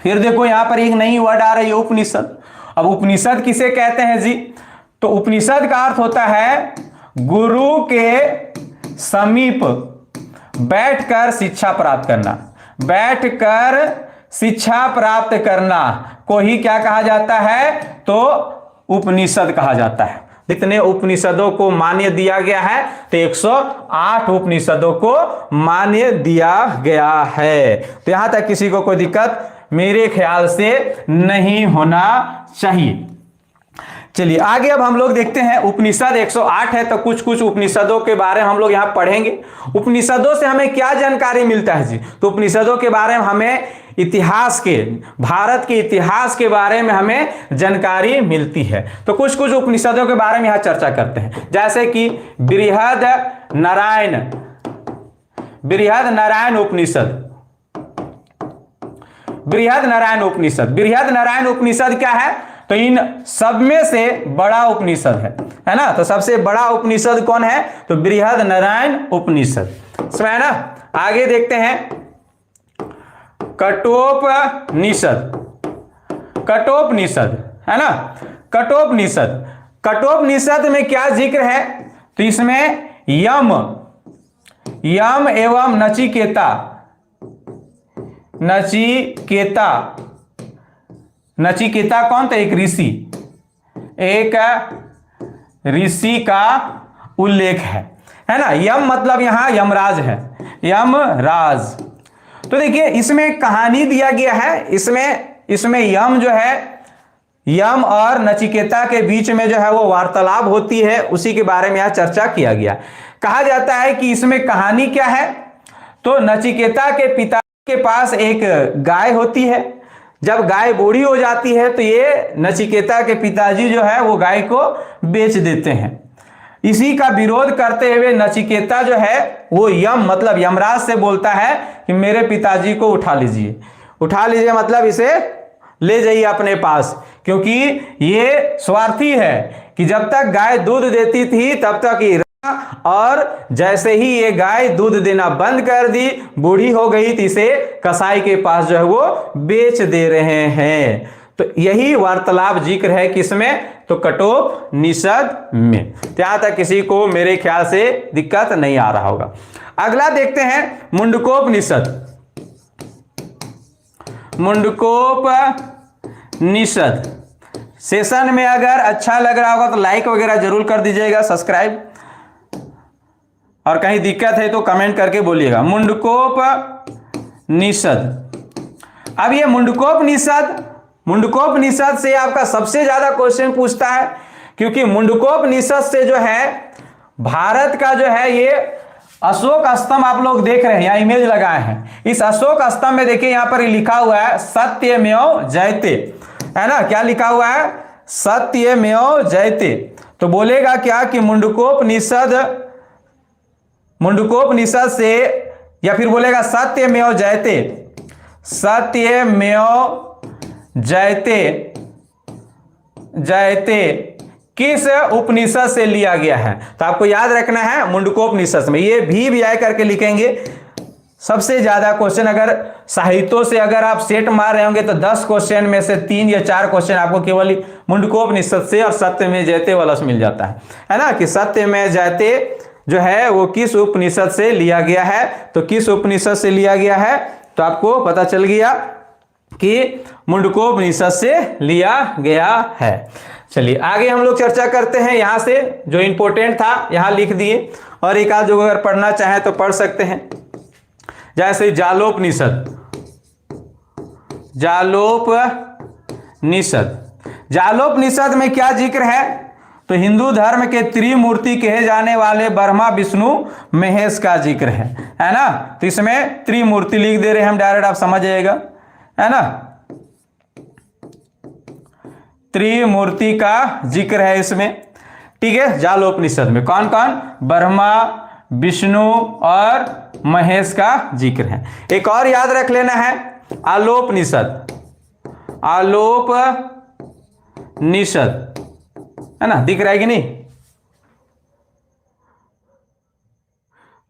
फिर देखो यहां पर एक नई वर्ड आ रही है, उपनिषद। अब उपनिषद किसे कहते हैं जी? तो उपनिषद का अर्थ होता है गुरु के समीप बैठकर शिक्षा प्राप्त करना। बैठकर शिक्षा प्राप्त करना को ही क्या कहा जाता है? तो उपनिषद कहा जाता है। कितने उपनिषदों को मान्य दिया गया है? तो 108 उपनिषदों को मान्य दिया गया है। तो यहां तक किसी को कोई दिक्कत मेरे ख्याल से नहीं होना चाहिए। चलिए आगे अब हम लोग देखते हैं। उपनिषद 108 है, तो कुछ कुछ उपनिषदों के बारे में हम लोग यहां पढ़ेंगे। उपनिषदों से हमें क्या जानकारी मिलता है जी? तो उपनिषदों के बारे में हमें इतिहास के, भारत के इतिहास के बारे में हमें जानकारी मिलती है। तो कुछ कुछ उपनिषदों के बारे में यहां चर्चा करते हैं, जैसे कि बृहद नारायण उपनिषद। बृहद नारायण उपनिषद क्या है? तो इन सब में से बड़ा उपनिषद है ना? तो सबसे बड़ा उपनिषद कौन है? तो बृहद नारायण उपनिषद, समझ ना? आगे देखते हैं कठोपनिषद है ना? कठोपनिषद में क्या जिक्र है? तो इसमें यम एवं नचिकेता कौन? तो एक ऋषि का उल्लेख है ना? यम मतलब यहां यमराज है, यमराज। तो देखिए इसमें कहानी दिया गया है। इसमें यम जो है, यम और नचिकेता के बीच में जो है वो वार्तालाप होती है, उसी के बारे में यहां चर्चा किया गया। कहा जाता है कि इसमें कहानी क्या है? तो नचिकेता के पिता के पास एक गाय होती है। जब गाय बूढ़ी हो जाती है तो ये नचिकेता के पिताजी जो है वो गाय को बेच देते हैं। इसी का विरोध करते हुए नचिकेता जो है वो यम मतलब यमराज से बोलता है कि मेरे पिताजी को उठा लीजिए मतलब इसे ले जाइए अपने पास, क्योंकि ये स्वार्थी है कि जब तक गाय दूध देती थी तब तक ही, और जैसे ही ये गाय दूध देना बंद कर दी, बूढ़ी हो गई, तो इसे कसाई के पास जो है वो बेच दे रहे हैं। तो यही वार्तालाप जिक्र है किसमें? तो कठोपनिषद में। यहां तक किसी को मेरे ख्याल से दिक्कत नहीं आ रहा होगा। अगला देखते हैं मुंडकोपनिषद। सेशन में अगर अच्छा लग रहा होगा तो लाइक वगैरह जरूर कर दीजिएगा, सब्सक्राइब, और कहीं दिक्कत है तो कमेंट करके बोलिएगा। मुंडकोपनिषद। अब ये मुंडकोपनिषद से आपका सबसे ज्यादा क्वेश्चन पूछता है, क्योंकि मुंडकोपनिषद से जो है भारत का जो है ये अशोक स्तंभ आप लोग देख रहे हैं, यहाँ इमेज लगाए हैं। इस अशोक स्तंभ में देखिए यहाँ पर लिखा हुआ है सत्यमेव जयते, है ना? क्या लिखा हुआ है? सत्यमेव जयते। तो बोलेगा क्या कि मुंडकोपनिषद से, या फिर बोलेगा सत्यमेव जयते किस उपनिषद से लिया गया है? तो आपको याद रखना है मुंडकोपनिषद में, ये भी आय करके लिखेंगे। सबसे ज्यादा क्वेश्चन अगर साहित्यों से अगर आप सेट मार रहे होंगे तो 10 क्वेश्चन में से 3 या 4 क्वेश्चन आपको केवल मुंडकोपनिषद से और सत्यमेव जयते वाला से मिल जाता है ना? कि सत्यमेव जयते जो है वो किस उपनिषद से लिया गया है। तो किस उपनिषद से लिया गया है? तो आपको पता चल गया कि मुंडकोपनिषद से लिया गया है। चलिए आगे हम लोग चर्चा करते हैं। यहां से जो इंपॉर्टेंट था यहां लिख दिए, और एक आध जो अगर पढ़ना चाहे तो पढ़ सकते हैं। जैसे जालोपनिषद में क्या जिक्र है? तो हिंदू धर्म के त्रिमूर्ति कहे जाने वाले ब्रह्मा विष्णु महेश का जिक्र है ना? तो इसमें त्रिमूर्ति लिख दे रहे हैं हम डायरेक्ट, आप समझ जाइएगा, है ना? त्रिमूर्ति का जिक्र है इसमें, ठीक है? जालोपनिषद में कौन कौन? ब्रह्मा, विष्णु और महेश का जिक्र है। एक और याद रख लेना है, आलोपनिषद, है ना? दिख रहा है कि नहीं?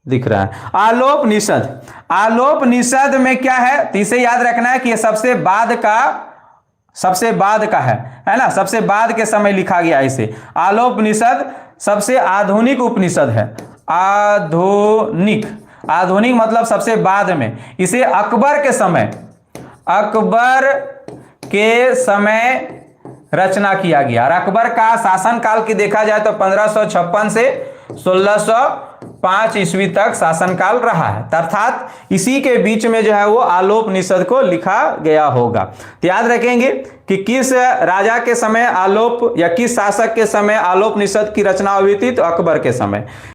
दिख रहा है। आलोपनिषद, आलोपनिषद में क्या है, तो इसे याद रखना है कि ये सबसे बाद का है ना, सबसे बाद के समय लिखा गया इसे। आलोपनिषद सबसे आधुनिक उपनिषद है। आधुनिक, आधुनिक मतलब सबसे बाद में। इसे अकबर के समय रचना किया गया। और अकबर का शासन काल की देखा जाए तो 1556 से 1605 ईस्वी तक शासनकाल रहा है, अर्थात इसी के बीच में जो है वो आलोपनिषद को लिखा गया होगा। तो याद रखेंगे कि किस राजा के समय आलोप या किस शासक के समय आलोपनिषद की रचना हुई थी, तो अकबर के समय।